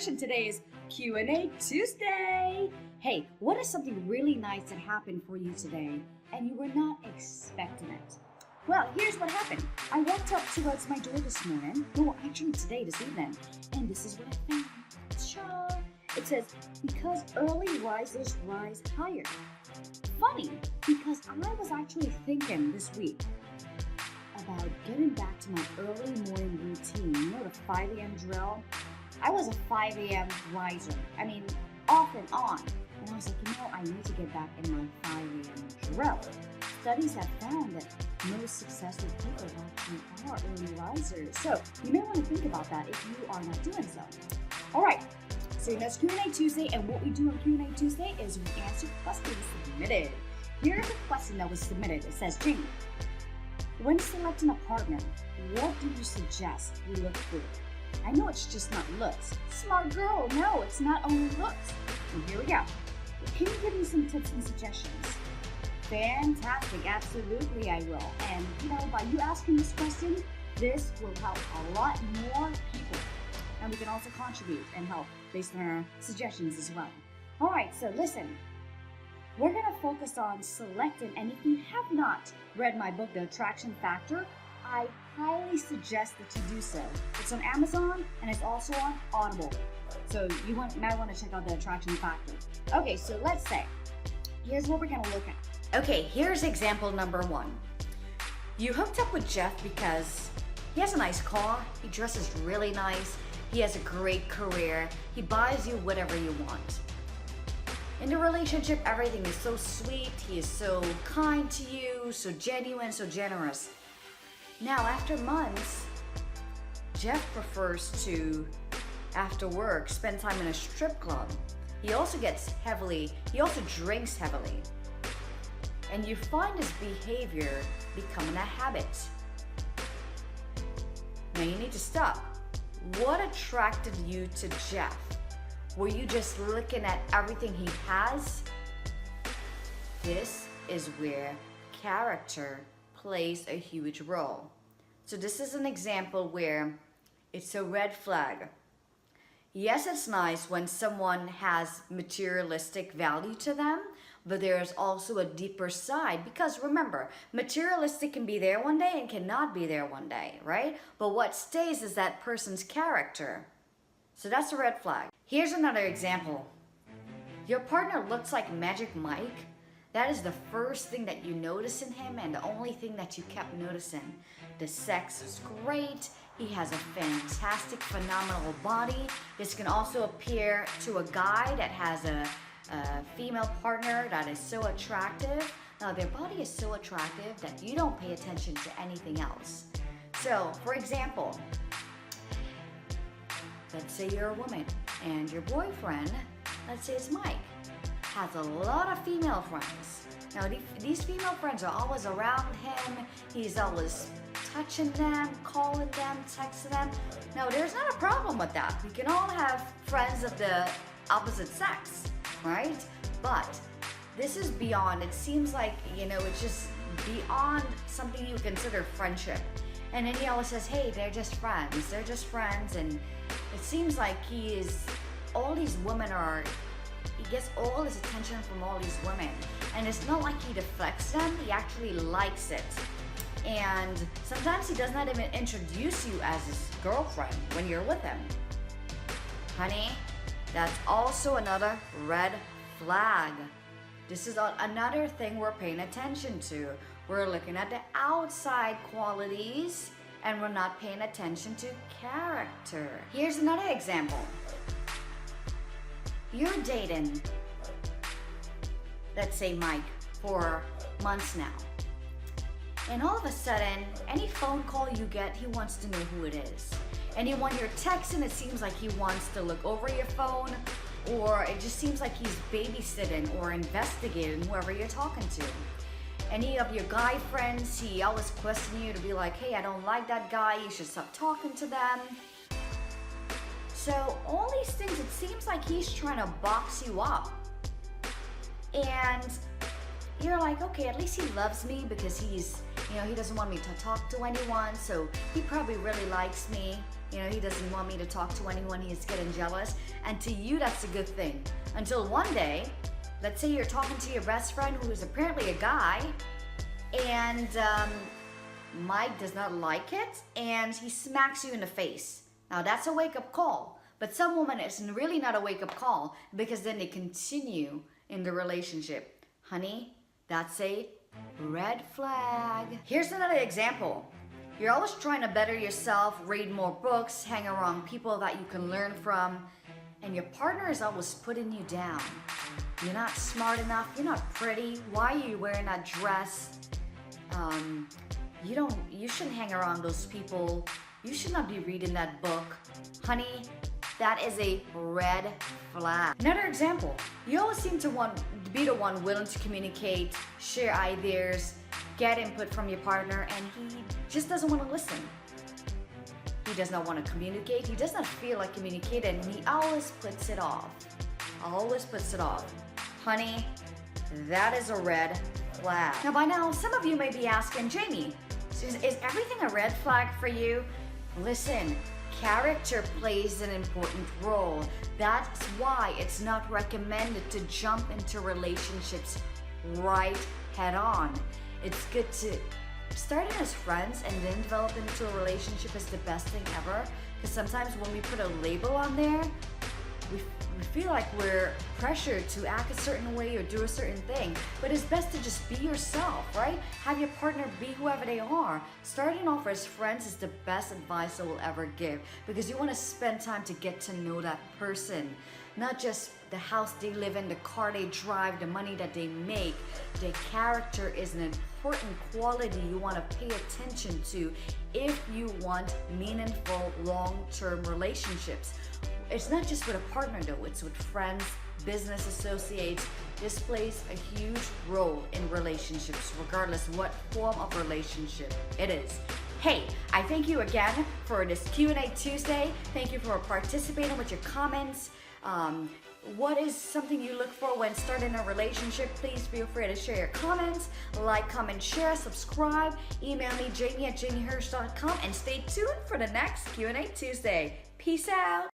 discussion. Today is Q&A Tuesday. Hey, what is something really nice that happened for you today and you were not expecting it? Well, here's what happened. I walked up towards my door this morning. No, actually today, this evening. And this is what I found. Cha! It says, because early risers rise higher. Funny, because I was actually thinking this week about getting back to my early morning routine. You know, the 5 a.m. drill? I was a 5 a.m. riser. I mean, off and on. And I was like, I need to get back in my 5 a.m. drill. Studies have found that most successful people actually are early risers. So you may want to think about that if you are not doing so. All right. So that's Q&A Tuesday, and what we do on Q&A Tuesday is we answer questions submitted. Here's a question that was submitted. It says, Jamie, when selecting a partner, what do you suggest we look for? I know it's just not looks. Smart girl, no, it's not only looks. And here we go. Can you give me some tips and suggestions? Fantastic, absolutely I will. And by you asking this question, this will help a lot more people. And we can also contribute and help based on our suggestions as well. All right, so listen. We're going to focus on selecting, and if you have not read my book, The Attraction Factor, I highly suggest that you do so. It's on Amazon and it's also on Audible. So you might want to check out The Attraction Factor. Okay, so let's say, here's what we're going to look at. Okay, here's example number 1. You hooked up with Jeff because he has a nice car, he dresses really nice, he has a great career, he buys you whatever you want. In the relationship, everything is so sweet, he is so kind to you, so genuine, so generous. Now, after months, Jeff prefers to, after work, spend time in a strip club. He also drinks heavily. And you find his behavior becoming a habit. Now you need to stop. What attracted you to Jeff? Were you just looking at everything he has? This is where character plays a huge role. So this is an example where it's a red flag. Yes, it's nice when someone has materialistic value to them, but there's also a deeper side, because remember, materialistic can be there one day and cannot be there one day, right? But what stays is that person's character. So that's a red flag. Here's another example. Your partner looks like Magic Mike. That is the first thing that you notice in him and the only thing that you kept noticing. The sex is great. He has a fantastic, phenomenal body. This can also appear to a guy that has a female partner that is so attractive. Now, their body is so attractive that you don't pay attention to anything else. So, for example, let's say you're a woman and your boyfriend, let's say it's Mike, has a lot of female friends. Now, these female friends are always around him. He's always touching them, calling them, texting them. Now, there's not a problem with that. We can all have friends of the opposite sex, right? But this is beyond, it seems like, it's just beyond something you consider friendship. And then he always says, hey, they're just friends. And it seems like he gets all his attention from all these women. And it's not like he deflects them, he actually likes it. And sometimes he does not even introduce you as his girlfriend when you're with him. Honey, that's also another red flag. This is another thing we're paying attention to. We're looking at the outside qualities and we're not paying attention to character. Here's another example. You're dating, let's say Mike, for months now. And all of a sudden, any phone call you get, he wants to know who it is. And when you're texting, it seems like he wants to look over your phone, or it just seems like he's babysitting or investigating whoever you're talking to. Any of your guy friends, he always questions you to be like, hey, I don't like that guy, you should stop talking to them. So all these things, it seems like he's trying to box you up. And you're like, okay, at least he loves me because he doesn't want me to talk to anyone, so he probably really likes me. You know, he doesn't want me to talk to anyone. He's getting jealous. And to you, that's a good thing. Until one day, let's say you're talking to your best friend who is apparently a guy, and Mike does not like it, and he smacks you in the face. Now that's a wake-up call. But some women, it's really not a wake-up call, because then they continue in the relationship. Honey, that's a red flag. Here's another example. You're always trying to better yourself, read more books, hang around people that you can learn from, and your partner is always putting you down. You're not smart enough, you're not pretty, why are you wearing that dress? You shouldn't hang around those people, you should not be reading that book. Honey, that is a red flag. Another example, you always seem to be the one willing to communicate, share ideas, get input from your partner, and he just doesn't want to listen. He does not want to communicate, he does not feel like communicating, and he always puts it off. Always puts it off. Honey, that is a red flag. Now by now, some of you may be asking, Jamie, is everything a red flag for you? Listen, character plays an important role. That's why it's not recommended to jump into relationships right head on. It's good to start as friends and then develop into a relationship is the best thing ever. Because sometimes when we put a label on there, we feel like we're pressured to act a certain way or do a certain thing. But it's best to just be yourself, right? Have your partner be whoever they are. Starting off as friends is the best advice I will ever give, because you want to spend time to get to know that person. Not just the house they live in, the car they drive, the money that they make. Their character is an important quality you want to pay attention to if you want meaningful long-term relationships. It's not just with a partner though, it's with friends, business associates. This plays a huge role in relationships, regardless what form of relationship it is. Hey, I thank you again for this Q&A Tuesday. Thank you for participating with your comments. What is something you look for when starting a relationship? Please feel free to share your comments, like, comment, share, subscribe, email me jamie@jamiehirsch.com, and stay tuned for the next Q&A Tuesday. Peace out.